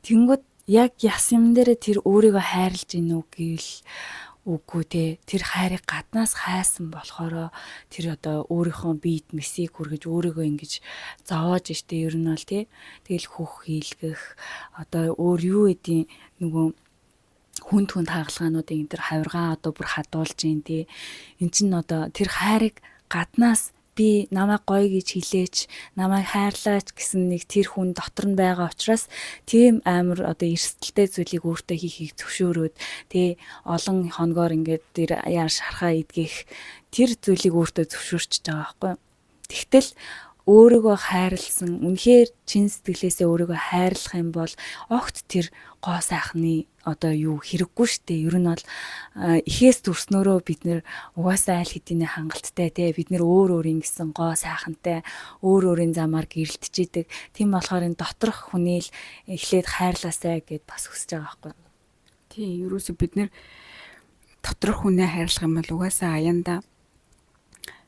S1: Тэнгүүд яг яс юм дээрээ тэр өөрийгөө хайрлж ийн үг гэвэл үгүй те тэр хайрыг гаднаас хайсан болохоор тэр одоо өөрийнхөө биед месийг хүргэж өөрийгөө ингэж зовоож штэ ер нь бол те тэгэл хөх хийлгэх одоо өөр юу эдийн нөгөө хүнд хагалгаануудыг энэ төр хавиргаа одоо бүр хадуулж ийн те эн чин одоо тэр хайрыг гаднаас би намайг гоё гэж хэлээч намайг хайрлаач гэсэн нэг тэр хүн дотор нь байгаа учраас тийм амар одоо эрсдэлтэй зүйлийг өөртөө хийхийг зөвшөөрөөд тий олон хоногоор ингээд тэр яар шархаа идгэх тэр зүйлийг өөртөө зөвшөөрч байгаа байхгүй. Тэгтэл өөрийгөө хайрлсан үнэхээр чин сэтгэлээсээ өөрийгөө хайрлах юм бол огт тэр гоо сайхны одоо юу хэрэггүй штэ. Ер нь бол ихээс төрснөөрөө бид нэр угаасаа аль хэдийн хангалттай те бид нэр өөр өөрийн гэсэн гоо сайхантай өөр өөрийн замаар гэрэлтжийдэг. Тийм болохоор энэ доторх хүнийг эхлээд хайрлаасай гэд бас хүсэж байгаа байхгүй.
S2: Тий, ерөөсө бид нэр доторх хүнээ хайрлах юм бол угаасаа аяндаа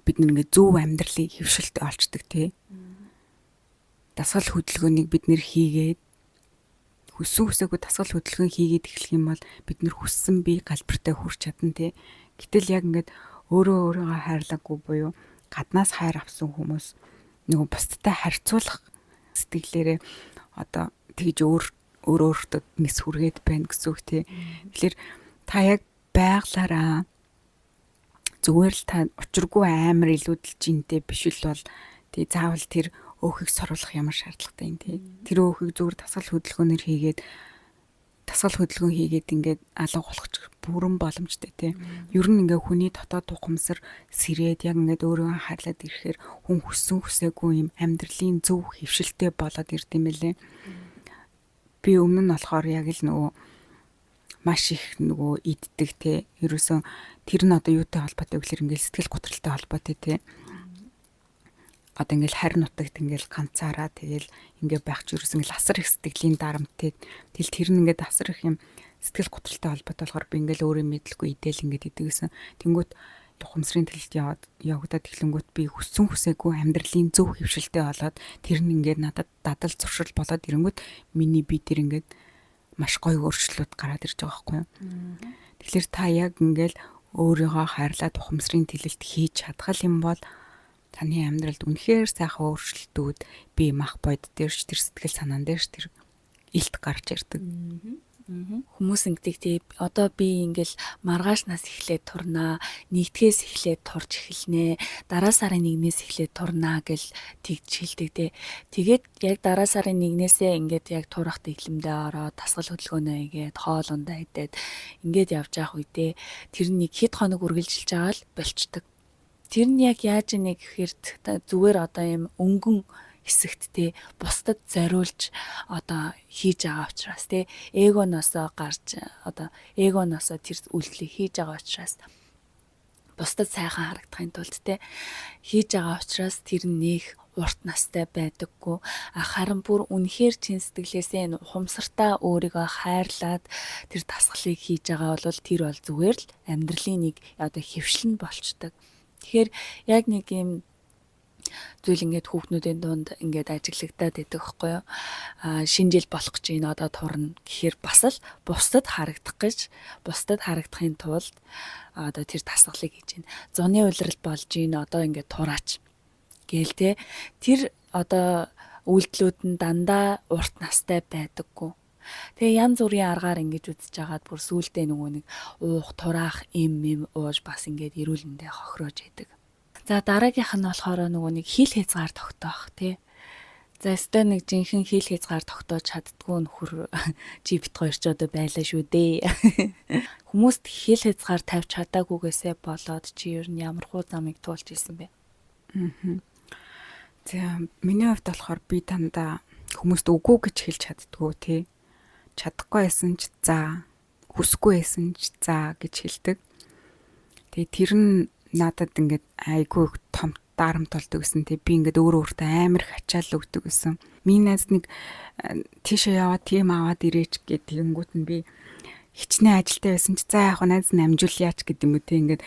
S2: бид нэг зөв амьдралыг хөвшөлт олцдог тий. Дасгал хөдөлгөөнийг бид нэр хийгээд хүсээгүй дасгал хөдөлгөөн хийгээд эхлэх юм бол бид нэр хүссэн бие галбартай хүрч чадна тий. Гэтэл яг ингээд өөрийгөө хайрлаагүй буюу гаднаас хайр авсан хүмүүс нөгөө бусдтай харьцуулах сэтгэлээрээ одоо тэгж өөртөө мэс хүргээд байна гэсэн үг тий. Тэгэхээр та яг байглаараа зүгээр л та учиргүй амар илүүдэлж интэй биш л бол тий заавал тэр өөхийг соруулах ямар шаардлагатай юм тий. Тэр өөхийг зүгээр дасгал хөдөлгөөнөөр хийгээд ингээд алга болгочих бүрэн боломжтой тий. Ер нь ингээ хүний дотоод ухамсар сэрээд яг ингээд өөрөө харлаад ирэхээр хүн хүссэн хүсээгүй юм амьдралын зөв хөвшилтэй болоод ирд юм байлээ. Би өмнө нь болохоор яг л нөгөө маш их нөгөө иддэг тий. Ерөөсөн тэр нь одоо юутай холбоотой гэхээр ингээл сэтгэл готролтой холбоотой тий. Одоо ингээл харь нутагт ингээл ганцаараа тэгэл ингээ байх ч ерөөс ингээл асар их сэтгэлийн дарамттай. Тэгэл тэр нь ингээд асар их юм сэтгэл готролтой холбоотой болохоор би ингээл өөрөө мэдлгүй идэл ингээд идэгсэн. Тэнгүүт ухамсарын төлөлт явагдаад эхлэнгүүт би хүссэн хүсээгүй амьдралын зөв хөвшилтэй болоод тэр нь ингээд надад дадал зуршил болоод ирэнгүүт миний бие тэр ингээд маш гоё өөрчлөлт гараад ирж байгаа байхгүй юу. Тэгэхээр та яг ингээл өөрийгөө хайрлаад ухамсарын төлөлт хийж чадхал юм бол таны амьдралд үнэхээр сайхан өөрчлөлтүүд бие мах бод дээрш тэр сэтгэл санаан дээрш тэр илт гарч ирдэг.
S1: Хүмүүс ингэдэг тий одоо би ингээл маргаашнаас эхлээд турнаа, нэгдгээс эхлээд турж эхэлнэ, дараа сарын 1-ээс эхлээд турнаа гэл тэгж хэлдэг тий. Тэгээд яг дараа сарын 1-ээсээ ингээд яг турах дэглэмдээ ороод тасгал хөдөлгөөнөө игээд хоолундаа идээд ингээд явж явах үедээ тэр нэг хэд хоног үргэлжилж байгаа л болчдөг. Тэр нь яг яаж нэг гэхээр зүгээр одоо юм өнгөн хэсэгт те бусдад зориулж одоо хийж байгаа учраас те эгоноосоо гарч одоо эгоноосоо тэр үйлдэлийг хийж байгаа учраас бусдад сайхан харагдахын тулд те хийж байгаа учраас тэр нөх урт настай байдаггүй харин бүр үнэхээр чин сэтгэлээсээ ухамсартаа өөрийгөө хайрлаад тэр дасгалыг хийж байгаа бол тэр бол зүгээр л амьдралын нэг одоо хэвшил нь болчдөг. Тэгэхээр яг нэг юм зүйл ингээд хүүхнүүдийн дунд ингээд ажиглагдаад байдаг байхгүй юу? Шинэ жил болох гэж энэ одоо турна гэхээр бас л бусдад харагдахын тулд одоо тэр дасгалыг хийж байна. Зуны улирал болж ийн одоо ингээд тураач гээл те. Тэр одоо үйлдэлүүд нь дандаа урт настай байдаггүй. Тэгээ янз бүрийн аргаар ингэж үзэж хагаад бүр сүулдэ нөгөө нэг уух тураах юм ууж бас ингээд эрүүл мэндэ хохироож идэг. За дараагийнх нь болохоор нөгөө нэг хил хязгаар тогтоох тий. За өстой нэг жинхэнэ хил хязгаар тогтоож чаддгүй нөхөр жипт хоёр ч одоо байлаа шүү дээ. Хүмүүст хил хязгаар тавьж чадаагүйгээсээ болоод чи ер нь ямар хуу замыг туулж исэн бэ?
S2: За миний хувьд болохоор би дандаа хүмүүст үгүй гэж хэлж чаддгүй тий. Чадахгүй байсан ч за, хүсэхгүй байсан ч за гэж хэлдэг. Тэгээ тэр нь надад ингээд айгүй том дарамт болдог гэсэн. Тэг би ингээд өөрөө өөртөө амар их ачаал өгдөг гэсэн. Миний найз нэг тийшээ яваад тийм аваад ирээч гэдэг тэгэнгүүт нь би хичнээн ажилтаа байсан ч за яг найз нь амжуулъяач гэдэг юм үү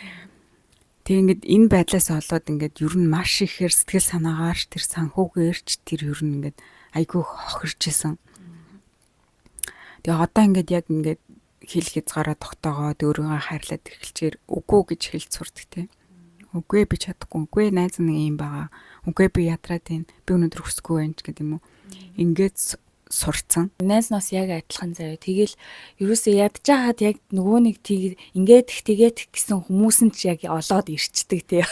S2: тэг ингээд энэ байдлаас олоод ингээд ер нь маш ихээр сэтгэл санаагаарч тэр санхүүгээрч тэр ер нь ингээд айгүй хохирч исэн. Тэгээ одоо ингээд яг ингээд хил хязгаараа тогтоогоод өөрийгөө хайрлаад эхэлчихээр үгүй гэж хэлж сурдаг те. Үгүй би чадахгүй. Үгүй найз нэг юм байгаа. Үгүй би ядраад байна. Би өнөөдөр хүсэхгүй байна ч гэдэг юм уу. Ингээд сурцсан.
S1: Найз нас яг адилхан заяа. Тэгэл ерөөсөө ядж хаад яг нөгөө нэг тэгээд гэсэн хүмүүс нь ч яг олоод ирчдэг те.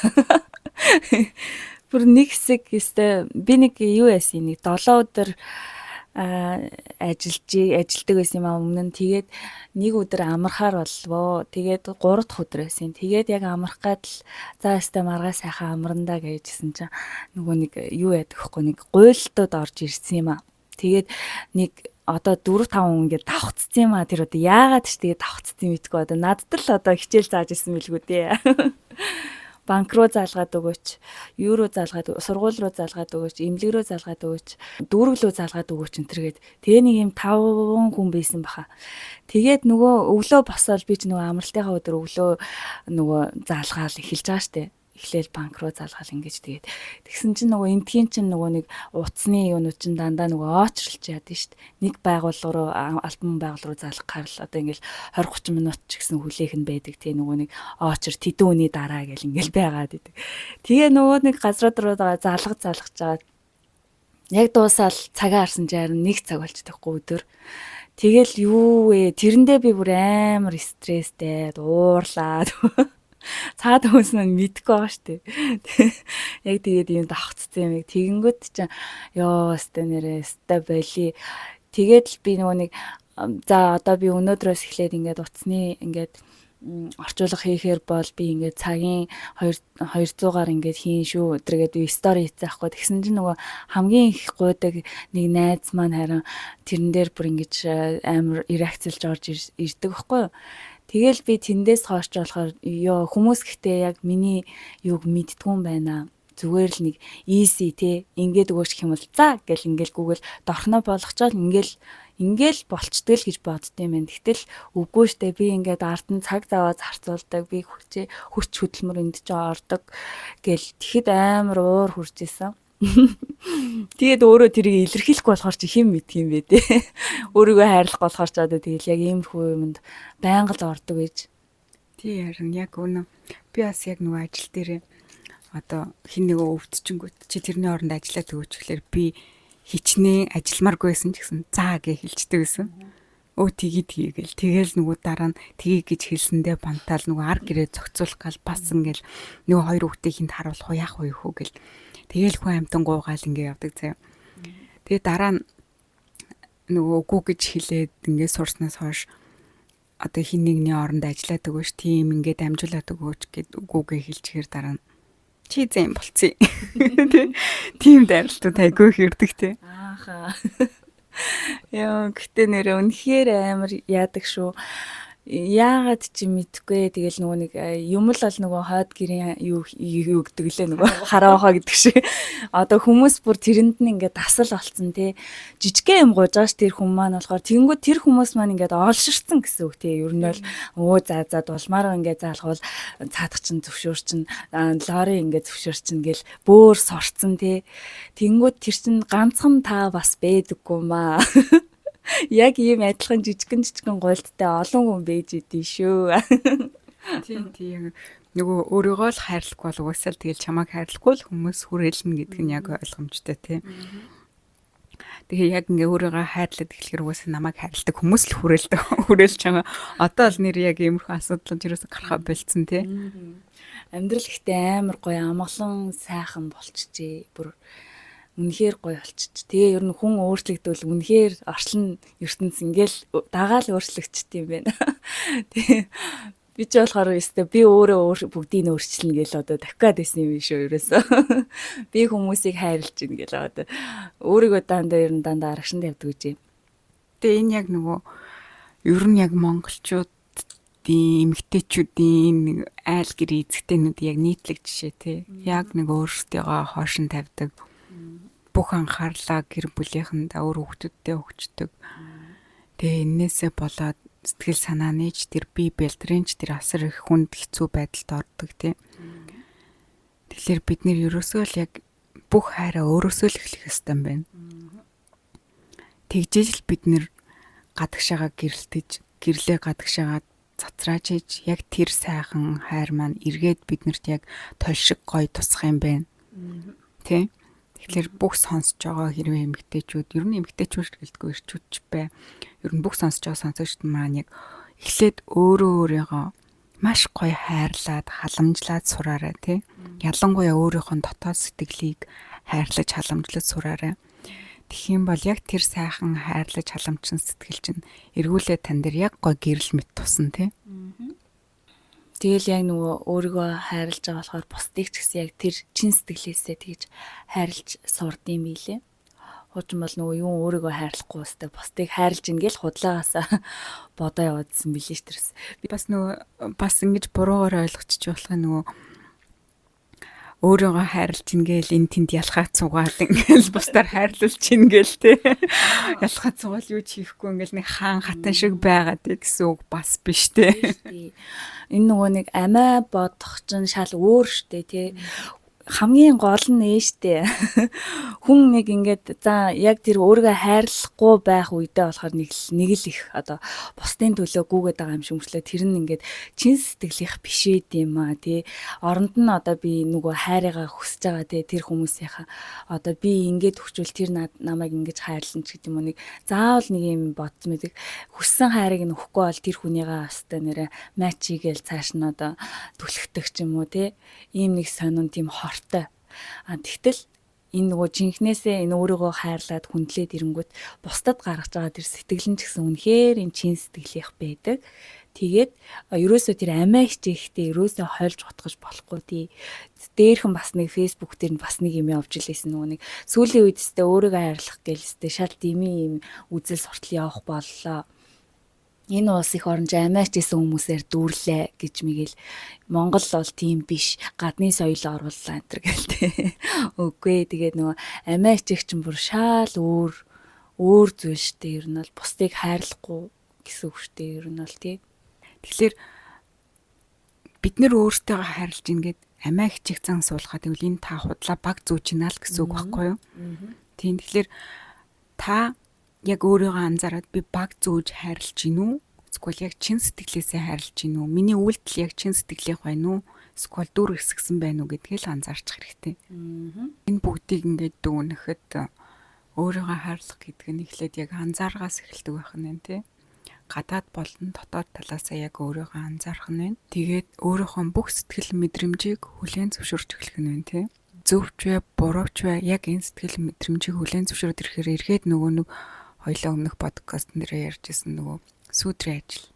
S1: Бүр нэг хэсэг өстэй би нэг юу яасан нэг 7 өдөр ажилдаг байсан юм аа өмнө нь тэгээд нэг өдөр амархаар боллоо. Тэгээд 3 дахь өдөр байсан. Тэгээд яг амарх гад л за өстэй маргаа сайхан амрандаа гэжсэн чинь нөгөө нэг юу яадаг вэ? Нэг гуйлтууд орж ирсэн юм аа. Тэгээд нэг одоо 4-5 хүн ингээд давхцсан юм аа. Тэр одоо яагаад ч тэгээд давхцсан мэдгүй одоо надад л одоо хичээл зааж исэн билгүү дээ. Банк руу залгаад өгөөч, евро залгаад, сургууль руу залгаад өгөөч, эмнэлэг рүү залгаад өгөөч, дүүрэг рүү залгаад өгөөч энтергээд тэгээ нэг юм 5 хүн байсан баха. Тэгээд нөгөө өглөө босоод би ч нөгөө амралтынхаа өдөр өглөө нөгөө залгаал эхэлж байгаа штэ. Эхлээл банк руу залгаал ингэж тэгээд тэгсэн чинь нөгөө энтгийн чинь нөгөө нэг утасны юунууд чинь дандаа нөгөө оочрлж яадаг штэ. Нэг байгууллага руу альбом байгууллага руу залгах харал одоо ингээл 20-30 минут ч гэсэн хүлээх нь байдаг тий нөгөө нэг оочр тэдэн үний дараа гэл ингээл байгаад идэг. Тэгээ нөгөө нэг газрууд руу залгаж жагаад яг дуусаал цагаа харсан чинь харин 1 цаг болчихдоггүй өдөр. Тэгэл юу вэ? Тэрэндээ би бүр амар стресстэй уурлаад цаад хүмүүс нь мэдгүй байгаа штэ. Яг тэгээд юм давхцсан юм. Тэгэнгүүт чинь ёо өстө нэрээ өстө боли. Тэгээд л би нөгөө нэг за одоо би өнөөдрөөс эхлээд ингээд утасны ингээд орчуулга хийхээр бол би ингээд цагийн 200-аар ингээд хийн шүү. Өдргээд би стори хийчихэхгүй. Тэгсэн чинь нөгөө хамгийн их гуйдаг нэг найз маань харин тэрэн дээр бүр ингэж амар реакцэлж орж ирдэг байхгүй юу? Тэгэл би тэндээс хойш болохоор ёо хүмүүс гэхдээ яг миний юуг мэдтгүүн байна. Зүгээр л нэг easy те ингээд өгөөч гэх юм бол за гэл ингээл Google дорхноо болгочоод ингээл болчтой л гэж боддсон юм байна. Гэтэл үгүй штэ би ингээд ард нь цаг заваа зарцуулдаг. Би хүч хөдөлмөр энд ч ордог гэл тэгэхэд амар уур хурж исэн. Тэгээд өөрөө тэрийг илэрхийлэхгүй болохоор чи хэн мэдх юм бэ те. Өөрийгөө хайрлах болохоор ч одоо тэгэл яг иймэрхүү юмд байнга л ордог гэж.
S2: Тий харин яг үнэ. Би бас яг нөгөө ажил дээр одоо хин нэгөө өвдчихэнгүүт чи тэрний оронд ажиллаад өгөөч гэхлээр би хичнээн ажилмааргүй байсан ч гэсэн заа гэж хэлждэг гэсэн. өө тгий гэл тэгэл нөгөө дараа нь тгий гэж хэлсэндээ бантаал нөгөө ар гэрээ зохицуулах гал бас ингээл нөгөө хоёр хүүхдийн харуулах уу яах вэ хөө гэл тэгэл хүн амтан гуугаал ингээ явдаг заяа. Тэгээ дараа нь нөгөө үгүй гэж хэлээд ингээ сурснаас хойш одоо хин нэгний оронд ажиллаад өгөөч тийм ингээд амжуулаад өгөөч гэд үгүйгээ хэлчихээр дараа нь чи зэм болцсон. Тийм дайралтууд айгүй хэрдэг те.
S1: Ааха. Яа гэтээ нэрээ үнэхээр амар яадаг шүү. Яагаад чи мэдгүй тэгэл нөгөө нэг юм л бол нөгөө хойд гэрийн юу гэдэг лээ нөгөө хараахаа гэдэг шиг. Одоо хүмүүс бүр тэрэнд нь ингээд дасал болцсон те. Жижигхэн юм гуйжааш тэр хүмүүс маань болохоор тэгэнгүүт тэр хүмүүс маань ингээд олширцсан гэсэн үг те. Ер нь бол заа дулмаар ингээд заалхвал цаадах чинь зөвшөөр чинь лори ингээд зөвшөөр чинь гэл бөөр сорцсон те. Тэгэнгүүт тэр чинь ганцхан та бас бэдэггүй маа. Яг ийм адилхан жижигэн гуйлттай олон хүн байж идэв шүү.
S2: Тийм. Нөгөө өөрийгөө л хайрлахгүй бол угсаал тэгэл чамайг хайрлахгүй л хүмүүс хүрээлнэ гэдэг нь яг ойлгомжтой тий. Тэгээ яг ингээ өөрийгөө хайрлаад эхлэхээр угсаа намайг хайрладаг хүмүүс л хүрээлж байгаа. Одоо л нэр яг иймэрхүү асуудал юуроос гарахаа болцсон тий.
S1: Амьдрал ихтэй амар гоё амгалан сайхан болчихжээ. Бүр үнэхээр гоё болчих. Тэгээ ер нь хүн өөрчлөгдвөл үнэхээр орчлон ертөнц ингээл дагаал өөрчлөгчт юм байна. Тэгээ би ч болохоор өстэй би өөрөө бүгдийг өөрчилнө гэл одоо давхиад байсан юм шүү ерөөсөө. Би хүмүүсийг хайрлаж ийн гэл одоо өөрийгөө дандаа арагшин тавьдаг гэж.
S2: Тэгээ энэ яг нөгөө ер нь яг монголчуудын эмэгтэйчүүдийн айл гэр эзэгтэйнүүд яг нийтлэг жишээ тий. Яг нэг өөрсдийгөө хоошин тавьдаг. Бүх анхаарлаа гэр бүлийнхэнд өөр хүүхдүүдтэй өгчдөг. Тэгээ энээсээ болоод сэтгэл санааны ч тэр бие бэлтрэнч тэр асар их хүнд хэцүү байдалд ордог тий. Тэгэхээр бид нэр ерөөсөө л яг бүх хайраа өөрөөсөө л эхлэх ёстой юм байна. Тэгжээж л бид нэр гадагшаага гэрэлтэж, гэрлээ гадагшаага цацрааж иж яг тэр сайхан хайр маань эргээд биднэрт яг толь шиг гоё тусах юм байна. Тий. Тэгэхээр бүх сонсож байгаа хэрвээ эмэгтэйчүүд, ер нь эмэгтэйчүүд гэлдэггүй ирчүүд ч бай. Ер нь бүх сонсож байгаа сонсогчд маань яг эхлээд өөрийгөө маш гоё хайрлаад, халамжлаад сураарай тий. Ялангуяа өөрийнхөө дотоод сэтгэлийг хайрлаж, халамжлаж сураарай. Тэгэх юм бол яг тэр сайхан хайрлаж, халамжсан сэтгэл чинь эргүүлээ тань дээр яг гоё гэрэл мэт тусна тий.
S1: Тэгэл яг нөгөө өөрийгөө хайрлаж байгаа болохоор бусдыг ч гэсэн яг тэр чин сэтгэлээсээ тэгж хайрлаж сурдсан билээ. Хуучин бол нөгөө юу өөрийгөө хайрлахгүй өстэй бусдыг хайрлаж ингээл худлагаасаа бодоо яваадсан билээ ш тэрс.
S2: Би бас нөгөө бас ингэж буруугаар ойлгочих болох нөгөө өөрийгөө хайрлаж ингээл эн тэнд ялхаад цугаал ингээл бусдаар хайрлуулж ингээл те. Ялхаад цугаал юу ч хийхгүй ингээл нэг хаан хатан шиг байгаад гэсэн үг бас биш те.
S1: Энэ нөгөө нэг амиа бодох чинь шал өөр штэ тий. Хамгийн гол нь нээштэй. Хүн нэг ингээд за яг тэр өөрийгөө хайрлахгүй байх үедээ болохоор нэг л их одоо бусдын төлөө гүгээд байгаа юм шиг мөрчлөө тэр нь ингээд чин сэтгэлийнх биш ээ юм аа тий. Оронд нь одоо би нөгөө хайрыгаа хүсэж байгаа тий тэр хүмүүсийнхаа одоо би ингээд хүчвэл тэр намайг ингэж хайрлана ч гэдэг юм уу нэг заавал нэг юм бодсон мэдэг хүссэн хайрыг нь өгөхгүй бол тэр хүнийгаа өстой нэрэ матчигээл цааш нь одоо түлхдэг ч юм уу тий. Ийм нэг сонин тийм хортой. Тэгтэл энэ нөгөө жинхнээсээ энэ өөрийгөө хайрлаад хүндлээд ирэнгүүт бусдад гаргаж байгаа тэр сэтгэл нь ч гэсэн үнэхээр энэ чин сэтгэлийнх байдаг. Тэгээд ерөөсөө тэр амиа хичээхдээ ерөөсөө хольж утгаж болохгүй тий. Дээрхэн бас нэг фэйсбүүк дээр бас нэг юм явж илээсэн нөгөө нэг сүүлийн үед өстэй өөрийгөө хайрлах гэлстэй шал дими юм үзэл суртал явах боллоо. Энэ улс их оронж амиач гэсэн хүмүүсээр дүүрлээ гэж мэгэл Монгол бол тийм биш гадны соёлоо орууллаа энэ гэлтэй. Үгүй тэгээд нөгөө амиач их чинь бүр шал өөр зүйл штэ ер нь бол бусдыг хайрлахгүй гэсэн үг штэ ер нь бол тий.
S2: Тэгэхээр бид нэр өөртөө хайрлж ингээд амиа хичээх зан суулгаад гэвэл энэ та худлаа баг зүүж гинэ л гэсэн үг байхгүй юу? Тийм тэгэхээр та яг өөрийгөө анзаараад би баг зөөж хайрлж гин үү? Эсвэл яг чин сэтгэлээсээ хайрлж гин үү? Миний үйлдэл яг чин сэтгэлийнх байна уу? Эсвэл дүр хэсгсэн байна уу гэдгийг л анзаарчих хэрэгтэй. Энэ бүгдийг ингээд дүгнэхэд өөрийгөө хайрлах гэдэг нь эхлээд яг анзааргаас эхэлдэг байх нь тий. гадаад болон дотоод талаасаа яг өөрийгөө анзаарах нь байна. Тэгээд өөрийнхөө бүх сэтгэл мэдрэмжийг хүлээн зөвшөөрч эхлэх нь байна тий. Зөвч вэ, бурууч вэ яг энэ сэтгэл мэдрэмжийг хүлээн зөвшөөрөд ирэхээр эргээд нөгөө нэг хоёлаа өмнөх подкаст нэрээ ярьжсэн нөгөө сүүтрийн ажил.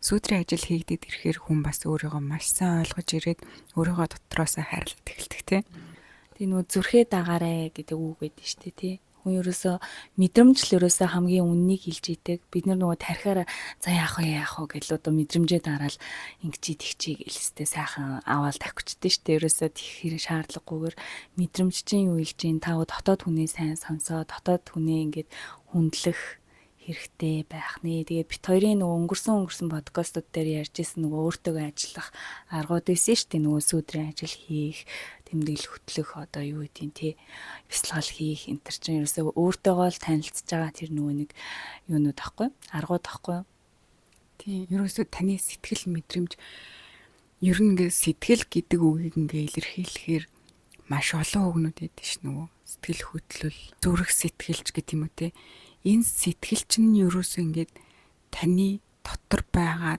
S2: Сүүтрийн ажил хийгдэд ирэхээр хүн бас өөрийгөө маш сайн ойлгож ирээд өөрийгөө дотроосоо хайрлах эхэлдэг тий.
S1: Тэгээ нөгөө зүрхээ дагаарай гэдэг үг байдаг шүү дээ тий. Хүн ерөөсөө мэдрэмж л ерөөсөө хамгийн үннийг хэлж идэг. Бид нар нөгөө тархиараа за яах вэ гэж одоо мэдрэмжээ дараал ингэчий тэгчий гэлстэй сайхан аваад тавьчихдээ шүү дээ. Ерөөсөө тэр шаардлагагүйгээр мэдрэмж чинь юу хэлж ийн тав дотоод хүнээ сайн сонсоо, дотоод хүнээ ингээд хүндлэх хэрэгтэй байх нэ. Тэгээд бит хоёрын нөгөө өнгөрсөн подкастууд дээр ярьжсэн нөгөө өөртөөгөө ажиллах аргууд байсан шүү дээ. Нөгөө сүүдрийн ажил хийх, тэмдэглэл хөтлөх одоо юу гэдгийг тий бясалгал хийх энэ төр чинь ерөөсөө өөртөөгөө л танилцж байгаа тэр нөгөө нэг юунууд тахгүй аргууд тахгүй.
S2: Тий ерөөсөө таны сэтгэл мэдрэмж ер нь ингээ сэтгэл гэдэг үгийг ингээ илэрхийлэхээр маш олон үгнүүд байдаг ш нөгөө сэтгэл хөдлөл, зүрх сэтгэлч гэх юм уу те. Энэ сэтгэл чинь ерөөсөө ингээд таны дотор байгаа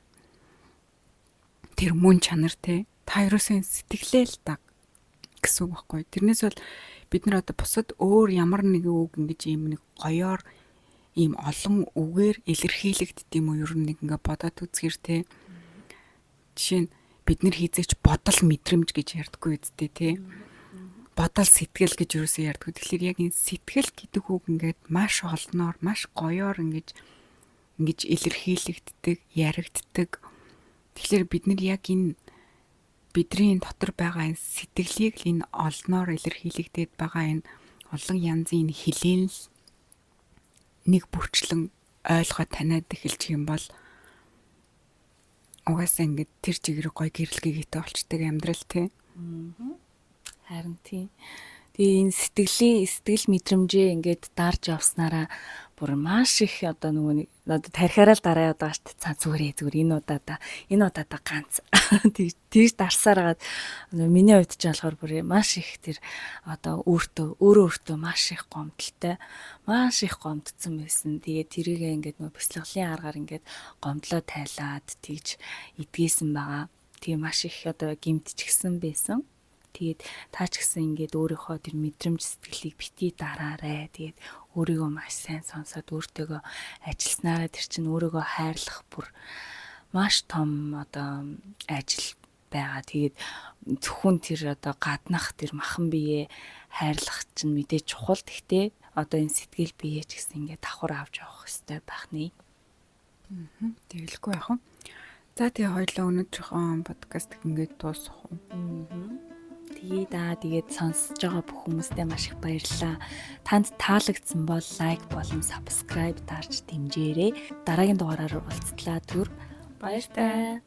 S2: тэр мөн чанар те. Та ерөөсөө сэтгэлээ л даг гэсэн үг байхгүй. Тэрнээс бол бид нар одоо бусад өөр ямар нэг үг ингэж ийм нэг гоёор ийм олон үгээр илэрхийлэгддэг юм уу ер нь нэг ингээ бодоод үзэхэр те. Жишээ нь бид нар хийзээч бодол мэдрэмж гэж ярьдаггүй үсттэй те. Бодол сэтгэл гэж юусэн ярьдаг. Тэгэхээр яг энэ сэтгэл гэдэг үг ингээд маш олноор, маш гоёор ингэж илэрхийлэгддэг, яригддаг. Тэгэхээр бид нар яг энэ бидний дотор байгаа энэ сэтгэлийг л энэ олноор илэрхийлэгдээд байгаа энэ олон янзын хэлэн л нэг бүрчлэн ойлгоод таниад эхэлж юм бол угаасаа ингээд тэр чигээр гоё гэрэлгээтэй болчдөг амьдрал тий.
S1: Харин тийм. Тэгээ энэ сэтгэл мэдрэмжээ ингээд дарж явснараа бүр маш их одоо нөгөө нэг одоо тархиараа л дараа яваад байгаа шүү дээ. Цаа зүгээр энэ удаадаа ганц тийж дарсаар хагаад миний хувьд ч болохоор бүр маш их тэр одоо өөрөө маш их гомдолтой маш их гомдсон байсан. Тэгээ тэрийг ингээд нөгөө бяцлаглалын аргаар ингээд гомдлоо тайлаад тэгж идгээсэн байгаа. Тэгээ маш их одоо гимтчихсэн байсан. Тэгээд таа ч гэсэн ингээд өөрийнхөө тэр мэдрэмж сэтгэлийг битгий дараарай. Тэгээд өөрийгөө маш сайн сонсоод өөртөөгөө ажилласнараа тэр чинь өөрийгөө хайрлах бүр маш том одоо ажил байгаа. Тэгээд зөвхөн тэр одоо гаднах тэр махан биеэ хайрлах чинь мэдээж чухал. Гэхдээ одоо энэ сэтгэл биеэ ч гэсэн ингээд давхар авч явах хэрэгтэй байх нэ.
S2: Тэгэлгүй яах вэ? За тэгээ хоёлаа өнөөдрийнхөө подкаст ингээд дуусгах уу?
S1: Тэгээд сонсож байгаа бүх хүмүүстээ маш их баярлалаа. Танд таалагдсан бол лайк болон subscribe дарж дэмжээрэй. Дараагийн дугаараар уулзтлаа түр. Баяртай.